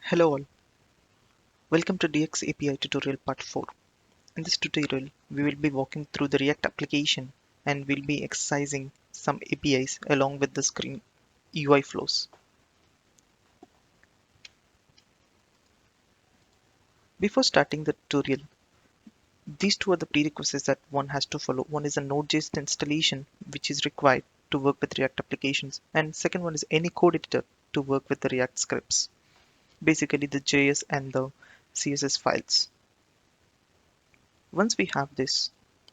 Hello all, welcome to DXAPI tutorial part 4. In this tutorial, we will be walking through the React application and we'll be exercising some APIs along with the screen UI flows. Before starting the tutorial, these two are the prerequisites that one has to follow. One is a Node.js installation, which is required to work with React applications, and second one is any code editor to work with the React scripts, basically the JS and the CSS files. Once we have this,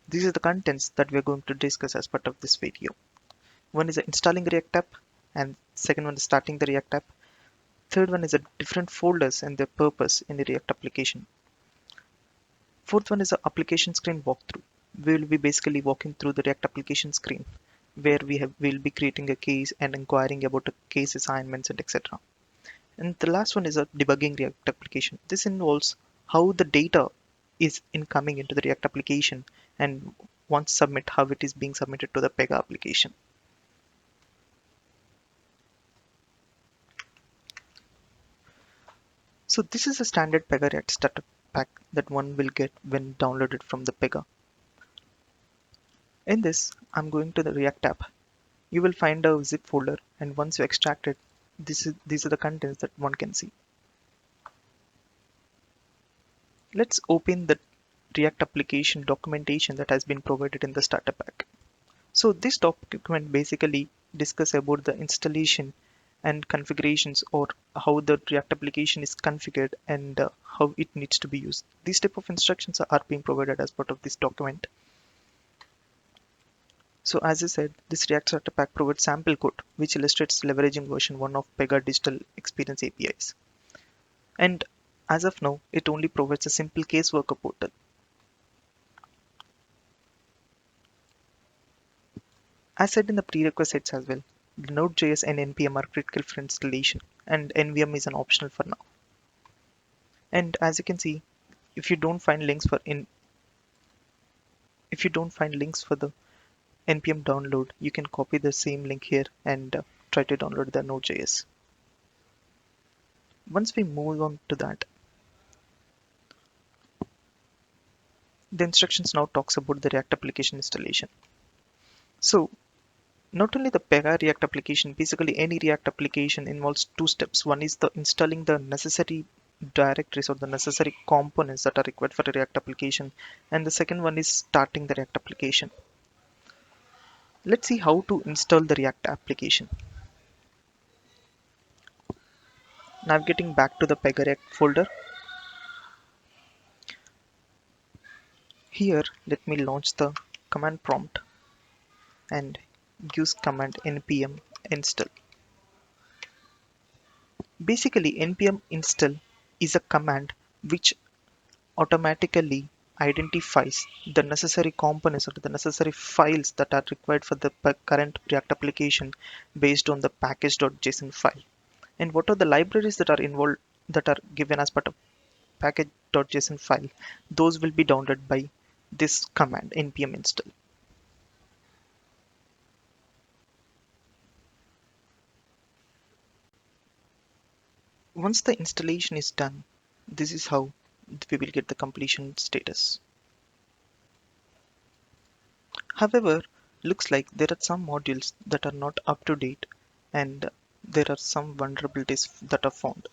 these are the contents that we are going to discuss as part of this video. One is installing React app, and second one is starting the React app. Third one is a different folders and their purpose in the React application. Fourth one is a application screen walkthrough. We will be basically walking through the React application screen where we'll be creating a case and inquiring about a case assignments and etc. And the last one is a debugging React application. This involves how the data is incoming into the React application and once submit, how it is being submitted to the Pega application. So this is a standard Pega React starter pack that one will get when downloaded from the Pega. In this, I'm going to the React app. You will find a zip folder, and once you extract it, these are the contents that one can see. Let's open the React application documentation that has been provided in the starter pack. So this document basically discusses about the installation and configurations, or how the React application is configured and how it needs to be used. These type of instructions are being provided as part of this document. So as I said, this React Starter Pack provides sample code which illustrates leveraging version 1 of Pega Digital Experience APIs. And as of now, it only provides a simple caseworker portal. As said in the prerequisites as well, the Node.js and NPM are critical for installation, and NVM is an optional for now. And as you can see, if you don't find links for the npm download, you can copy the same link here and try to download the Node.js. Once we move on to that, the instructions now talks about the React application installation. So not only the Pega React application, basically any React application involves two steps. One is the installing the necessary directories or the necessary components that are required for a React application, and the second one is starting the React application. Let's see how to install the React application. Navigating back to the Pega React folder. Here, let me launch the command prompt and use command npm install. Basically, npm install is a command which automatically identifies the necessary components or the necessary files that are required for the current React application based on the package.json file. And what are the libraries that are involved, that are given as part of package.json file? Those will be downloaded by this command npm install. Once the installation is done, this is how we will get the completion status. However, looks like there are some modules that are not up to date and there are some vulnerabilities that are found.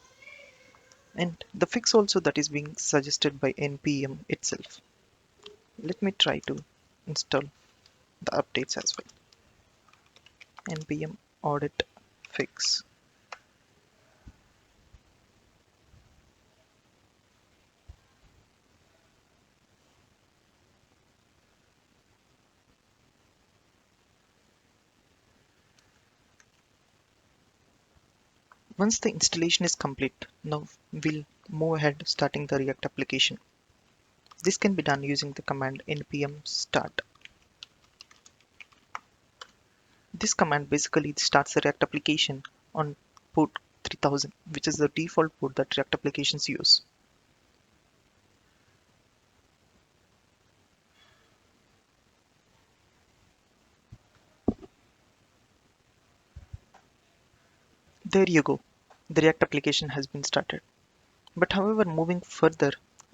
And the fix also that is being suggested by npm itself. Let me try to install the updates as well. Npm audit fix. Once the installation is complete, now we'll move ahead starting the React application. This can be done using the command npm start. This command basically starts the React application on port 3000, which is the default port that React applications use. There you go. The React application has been started. But however, moving further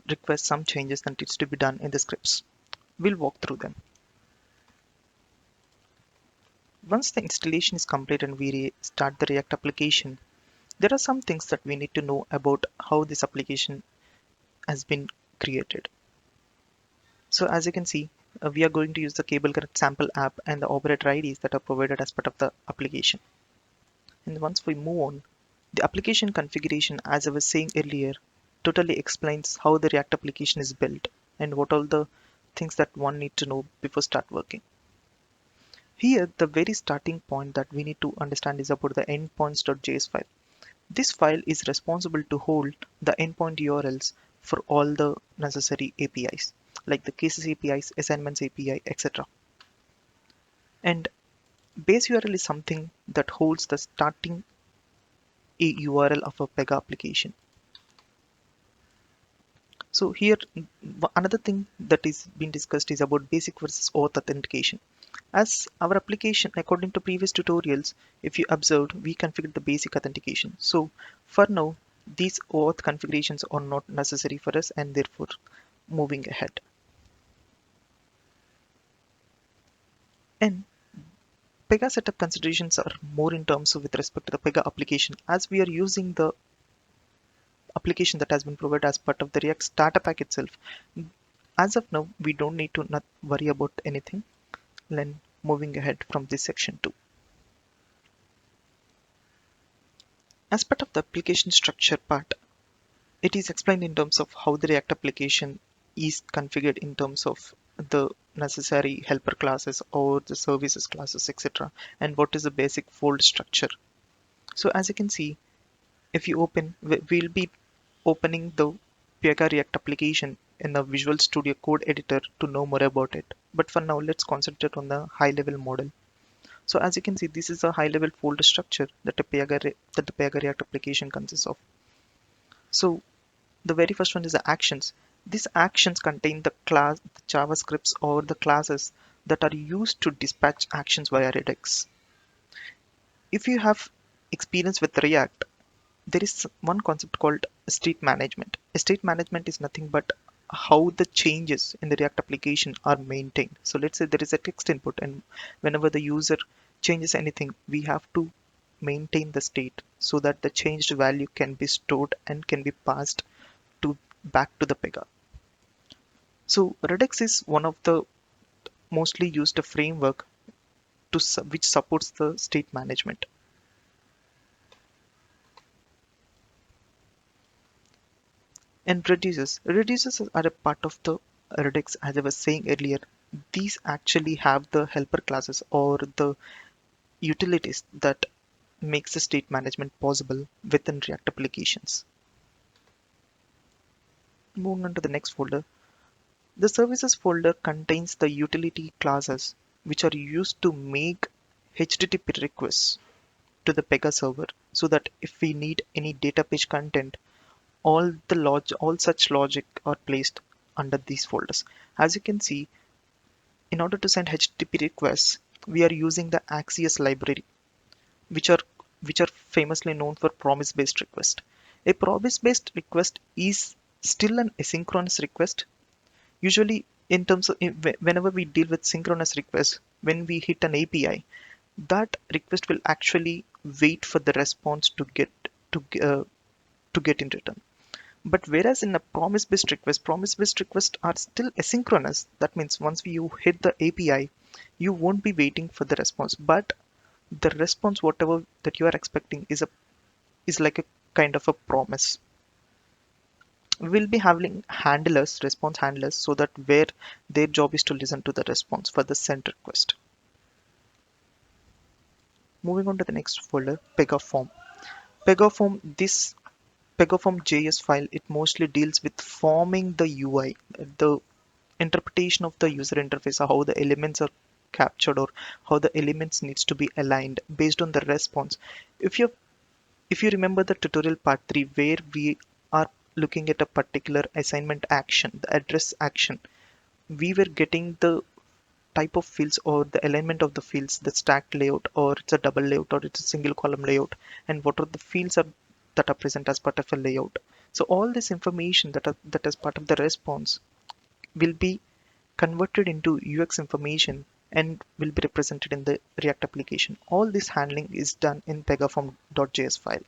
requires some changes that needs to be done in the scripts. We'll walk through them. Once the installation is complete and we start the React application, there are some things that we need to know about how this application has been created. So as you can see, we are going to use the cable connect sample app and the operator IDs that are provided as part of the application. And once we move on, the application configuration, as I was saying earlier, totally explains how the React application is built and what all the things that one need to know before start working. Here, the very starting point that we need to understand is about the endpoints.js file. This file is responsible to hold the endpoint URLs for all the necessary APIs, like the cases APIs, assignments API, etc. And base URL is something that holds the starting URL of a Pega application. So here, another thing that is being discussed is about basic versus auth authentication. As our application, according to previous tutorials, if you observed, we configured the basic authentication. So for now, these auth configurations are not necessary for us, and therefore moving ahead. And Pega setup considerations are more in terms of with respect to the Pega application, as we are using the application that has been provided as part of the React starter pack itself. As of now, we don't need to not worry about anything. Then moving ahead from this section too. As part of the application structure part, it is explained in terms of how the React application is configured in terms of the necessary helper classes or the services classes, etc. and what is the basic fold structure. So as you can see, if you open, we'll be opening the Pega React application in the Visual Studio Code editor to know more about it. But for now, let's concentrate on the high level model. So as you can see, this is a high level folder structure that the Pega React application consists of. So the very first one is the actions. These actions contain the class, the JavaScripts or the classes that are used to dispatch actions via Redux. If you have experience with React, there is one concept called state management. State management is nothing but how the changes in the React application are maintained. So let's say there is a text input, and whenever the user changes anything, we have to maintain the state so that the changed value can be stored and can be passed to back to the Pega. So Redux is one of the mostly used framework which supports the state management. And reduces are a part of the Redux, as I was saying earlier. These actually have the helper classes or the utilities that makes the state management possible within React applications. Moving on to the next folder. The services folder contains the utility classes which are used to make HTTP requests to the Pega server, so that if we need any data page content, all such logic are placed under these folders. As you can see, in order to send HTTP requests, we are using the Axios library, which are famously known for promise-based request. A promise-based request is still an asynchronous request. Usually, in terms of whenever we deal with synchronous requests, when we hit an API, that request will actually wait for the response to uh, to get in return. But whereas in a promise-based requests are still asynchronous. That means once you hit the API, you won't be waiting for the response, but the response, whatever that you are expecting, is like a kind of a promise. We'll be having handlers, response handlers, so that where their job is to listen to the response for the sent request. Moving on to the next folder, Pegaform. Pegaform, this Pegaform JS file, it mostly deals with forming the UI, the interpretation of the user interface, or how the elements are captured or how the elements needs to be aligned based on the response. If you if you remember the tutorial part 3 where we are looking at a particular assignment action, the address action, we were getting the type of fields or the alignment of the fields, the stacked layout or it's a double layout or it's a single column layout, and what are the fields are that are present as part of a layout. So all this information that is part of the response will be converted into UX information and will be represented in the React application. All this handling is done in pegaform.js file.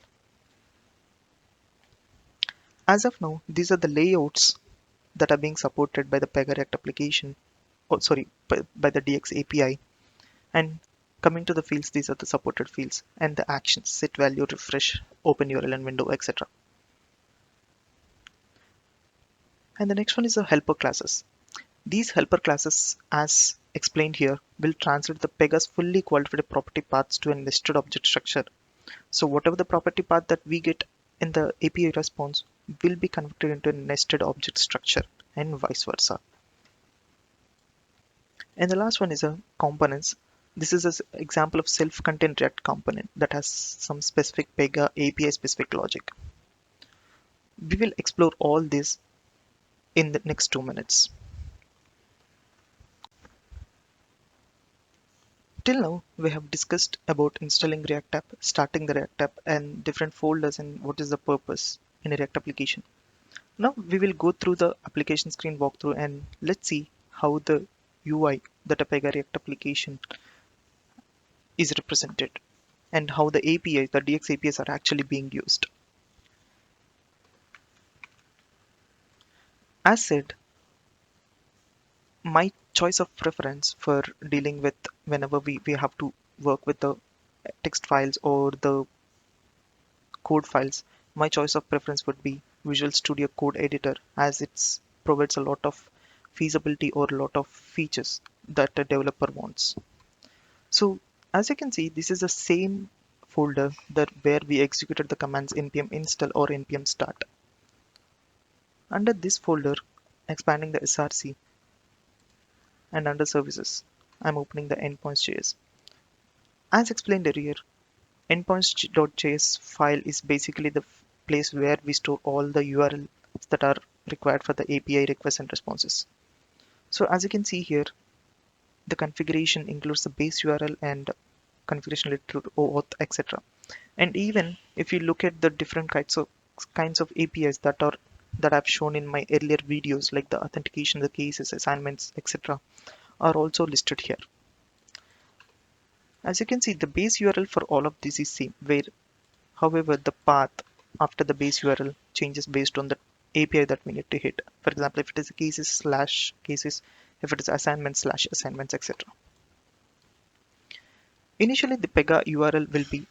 As of now, these are the layouts that are being supported by the Pega React application, oh, sorry, by the DXAPI. And coming to the fields, these are the supported fields and the actions: set value, refresh, open URL and window, etc. And the next one is the helper classes. These helper classes, as explained here, will translate the Pega's fully qualified property paths to a nested object structure. So whatever the property path that we get in the API response will be converted into a nested object structure and vice versa. And the last one is a components. This is an example of self-contained React component that has some specific Pega API specific logic. We will explore all this in the next 2 minutes. Till now, we have discussed about installing React app, starting the React app, and different folders and what is the purpose in a React application. Now we will go through the application screen walkthrough and let's see how the UI that a Pega React application is represented and how the APIs, the DX APIs are actually being used. As said, my choice of preference for dealing with whenever we have to work with the text files or the code files, my choice of preference would be Visual Studio Code Editor, as it provides a lot of feasibility or a lot of features that a developer wants. So as you can see, this is the same folder that where we executed the commands npm install or npm start. Under this folder, expanding the src, and under services, I'm opening the endpoints.js. As explained earlier, endpoints.js file is basically the place where we store all the URLs that are required for the API requests and responses. So as you can see here, the configuration includes the base URL and configuration related to OAuth, etc. And even if you look at the different kinds of APIs that I've shown in my earlier videos, like the authentication, the cases, assignments, etc., are also listed here. As you can see, the base URL for all of this is same, where however the path after the base URL changes based on the API that we need to hit. For example, if it is cases/cases, if it is assignments/assignments, etc. Initially, the Pega URL will be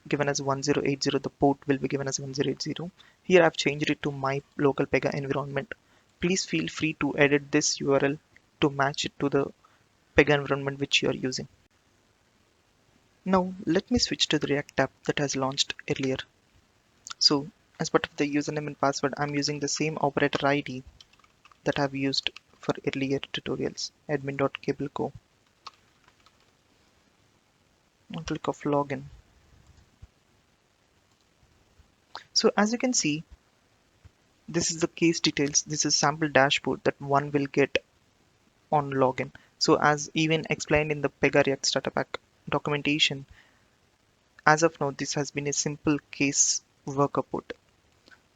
given as 1080, the port will be given as 1080. Here I've changed it to my local Pega environment. Please feel free to edit this URL to match it to the Pega environment which you are using. Now let me switch to the React app that has launched earlier. So as part of the username and password, I'm using the same operator ID that I've used for earlier tutorials, admin.cableco. I'll click off login. So as you can see, this is the case details. This is sample dashboard that one will get on login. So as even explained in the Pega React Starter Pack documentation, as of now, this has been a simple case worker put.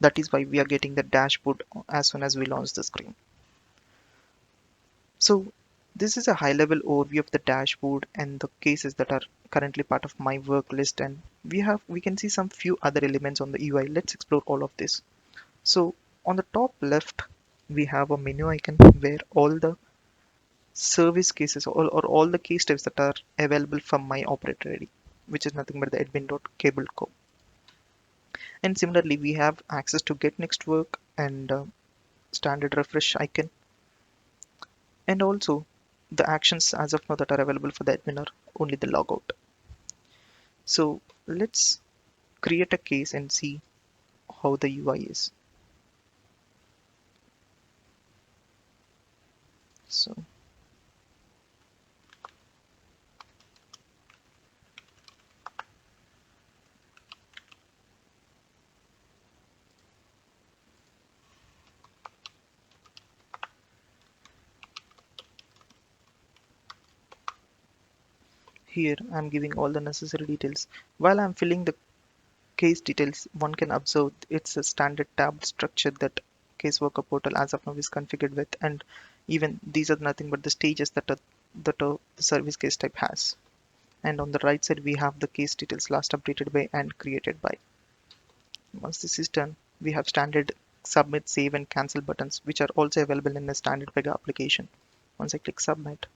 That is why we are getting the dashboard as soon as we launch the screen. So this is a high level overview of the dashboard and the cases that are currently part of my work list, and we can see some few other elements on the UI. Let's explore all of this. So on the top left, we have a menu icon where all the service cases or all the case types that are available from my operator ID, which is nothing but the admin.cableco. And similarly, we have access to get next work and standard refresh icon, and also the actions as of now that are available for the admin are only the logout. So let's create a case and see how the UI is. So here I'm giving all the necessary details. While I'm filling the case details, one can observe it's a standard tab structure that caseworker portal as of now is configured with, and even these are nothing but the stages that the service case type has. And on the right side we have the case details last updated by and created by. Once this is done, we have standard submit, save and cancel buttons, which are also available in the standard Pega application. Once I click submit,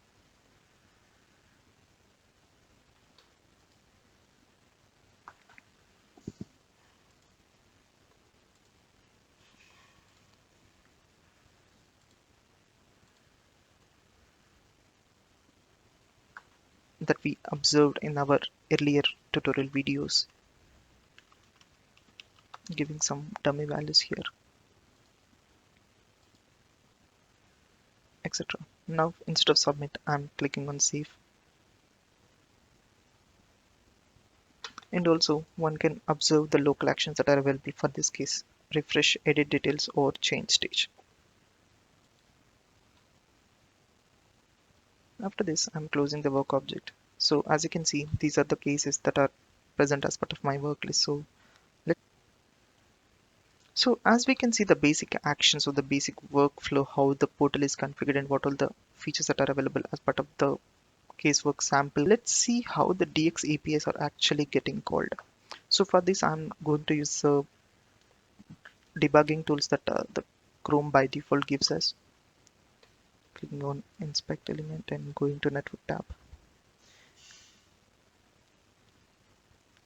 that we observed in our earlier tutorial videos, giving some dummy values here, etc. Now instead of submit, I'm clicking on save. And also one can observe the local actions that are available for this case: refresh, edit details or change stage. After this, I'm closing the work object. So as you can see, these are the cases that are present as part of my work list. So as we can see the basic actions or the basic workflow, how the portal is configured and what all the features that are available as part of the casework sample. Let's see how the DXAPIs are actually getting called. So for this, I'm going to use debugging tools that the Chrome by default gives us. Clicking on inspect element and going to network tab.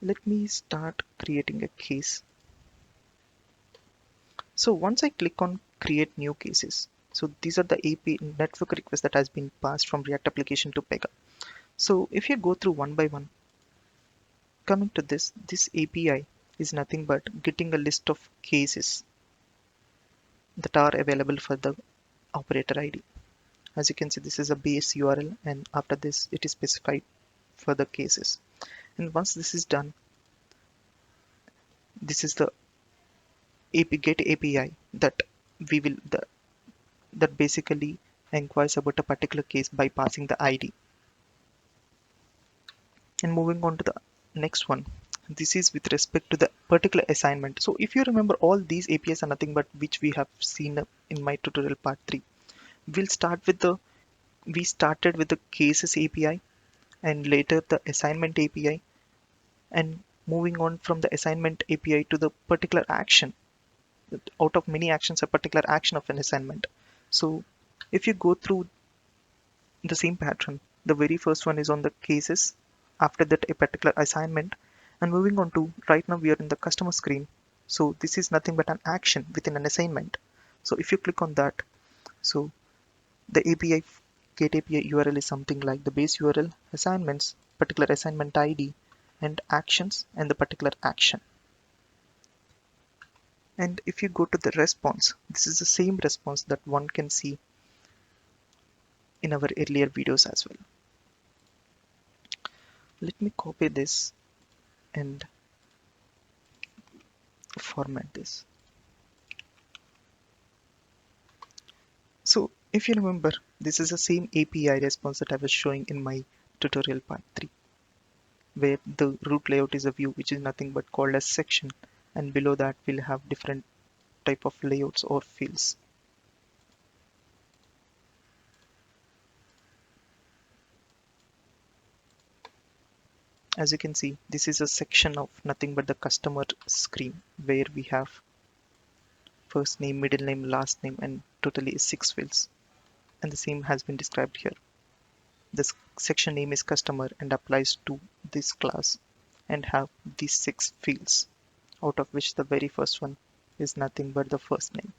Let me start creating a case. So once I click on create new cases, so these are the API network requests that has been passed from React application to Pega. So if you go through one by one, coming to this API is nothing but getting a list of cases that are available for the operator ID. As you can see, this is a base URL, and after this it is specified for the cases. And once this is done, this is the API get API that we will that basically inquires about a particular case by passing the ID. And moving on to the next one, this is with respect to the particular assignment. So if you remember, all these APIs are nothing but which we have seen in my tutorial part 3. We started with the cases API and later the assignment API, and moving on from the assignment API to the particular action. Out of many actions, a particular action of an assignment. So if you go through the same pattern, the very first one is on the cases, after that a particular assignment, and moving on to right now we are in the customer screen. So this is nothing but an action within an assignment. So if you click on that, so the API get API URL is something like the base URL, assignments, particular assignment ID, and actions, and the particular action. And if you go to the response, this is the same response that one can see in our earlier videos as well. Let me copy this and format this. So if you remember, this is the same API response that I was showing in my tutorial part 3, where the root layout is a view, which is nothing but called as section, and below that we'll have different type of layouts or fields. As you can see, this is a section of nothing but the customer screen, where we have first name, middle name, last name, and totally 6 fields. And the same has been described here. This section name is customer and applies to this class and have these 6 fields, out of which the very first one is nothing but the first name.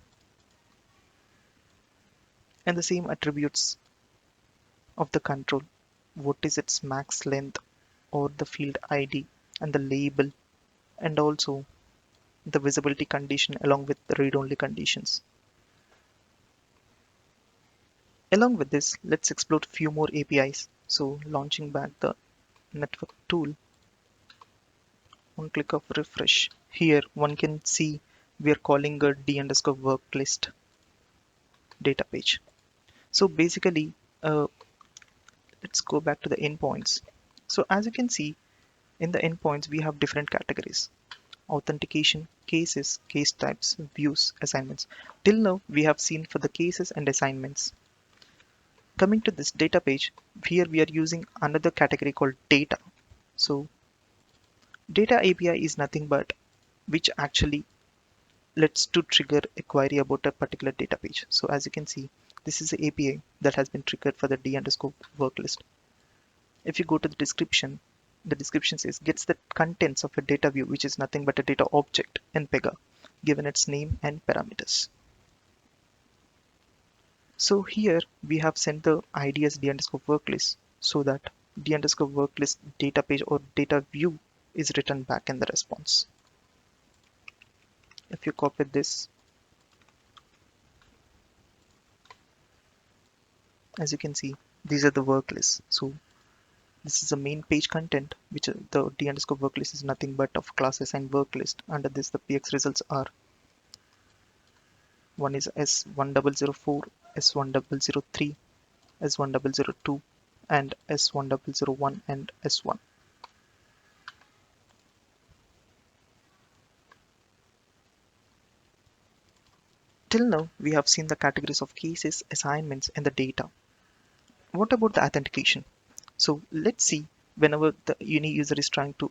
And the same attributes of the control, what is its max length or the field ID and the label, and also the visibility condition along with the read-only conditions. Along with this, let's explore a few more APIs. So launching back the network tool, one click of refresh. Here one can see we are calling a d_work list data page. So basically, let's go back to the endpoints. So as you can see, in the endpoints we have different categories. authentication, cases, case types, views, assignments. Till now, we have seen for the cases and assignments. Coming to this data page, here we are using another category called data. So data API is nothing but which actually lets to trigger a query about a particular data page. So as you can see, this is the API that has been triggered for the D underscore work list. If you go to the description says gets the contents of a data view, which is nothing but a data object in Pega, given its name and parameters. So here we have sent the ID as D underscore work list so that D underscore work list data page or data view is written back in the response. If you copy this, as you can see, these are the work lists. So this is the main page content, which the D underscore work list is nothing but of class assigned work list. Under this, the PX results are one is S1004, S1003, S1002, and S1001 and S1. Till now, we have seen the categories of cases, assignments, and the data. What about the authentication? So let's see whenever the unique user is trying to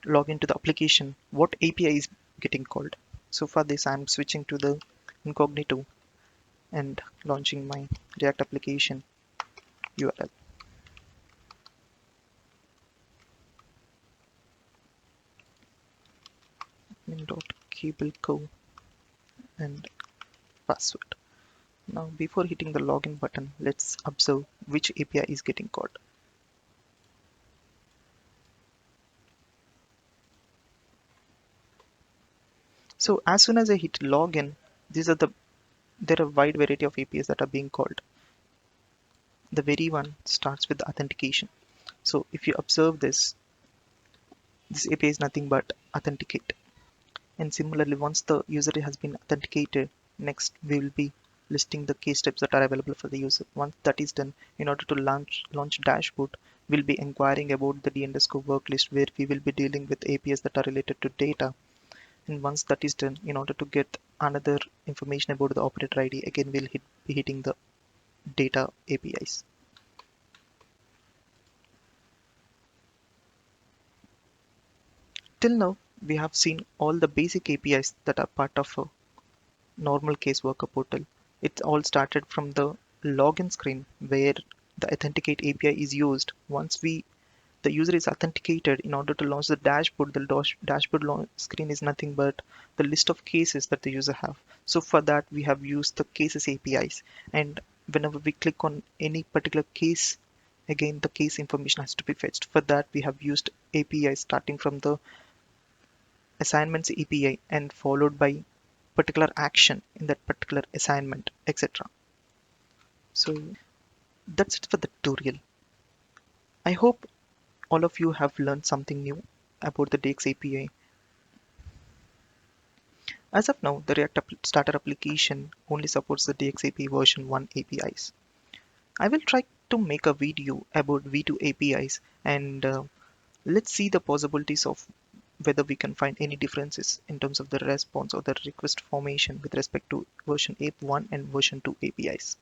log into the application, what API is getting called. So for this, I'm switching to the incognito and launching my React application URL. Admin.cableco and password. Now, before hitting the login button, let's observe which API is getting called. So as soon as I hit login, there are a wide variety of APIs that are being called. The very one starts with authentication. So if you observe this API is nothing but authenticate. And similarly, once the user has been authenticated, next we will be listing the key steps that are available for the user. Once that is done, in order to launch dashboard, we'll be inquiring about the D underscore work list, where we will be dealing with APIs that are related to data. And once that is done, in order to get another information about the operator ID, again we'll be hitting the data APIs. Till now, we have seen all the basic APIs that are part of a normal case worker portal. It all started from the login screen where the authenticate API is used. Once the user is authenticated, in order to launch the dashboard, the dashboard screen is nothing but the list of cases that the user have. So for that, we have used the cases APIs. And whenever we click on any particular case, again, the case information has to be fetched. For that, we have used APIs starting from the assignments API and followed by particular action in that particular assignment, etc. So that's it for the tutorial. I hope all of you have learned something new about the DXAPI. As of now, the React Starter application only supports the DXAPI version 1 APIs. I will try to make a video about V2 APIs and let's see the possibilities of whether we can find any differences in terms of the response or the request formation with respect to version 1 and version 2 APIs.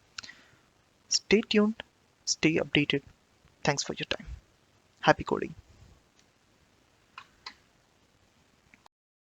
Stay tuned, stay updated. Thanks for your time. Happy coding.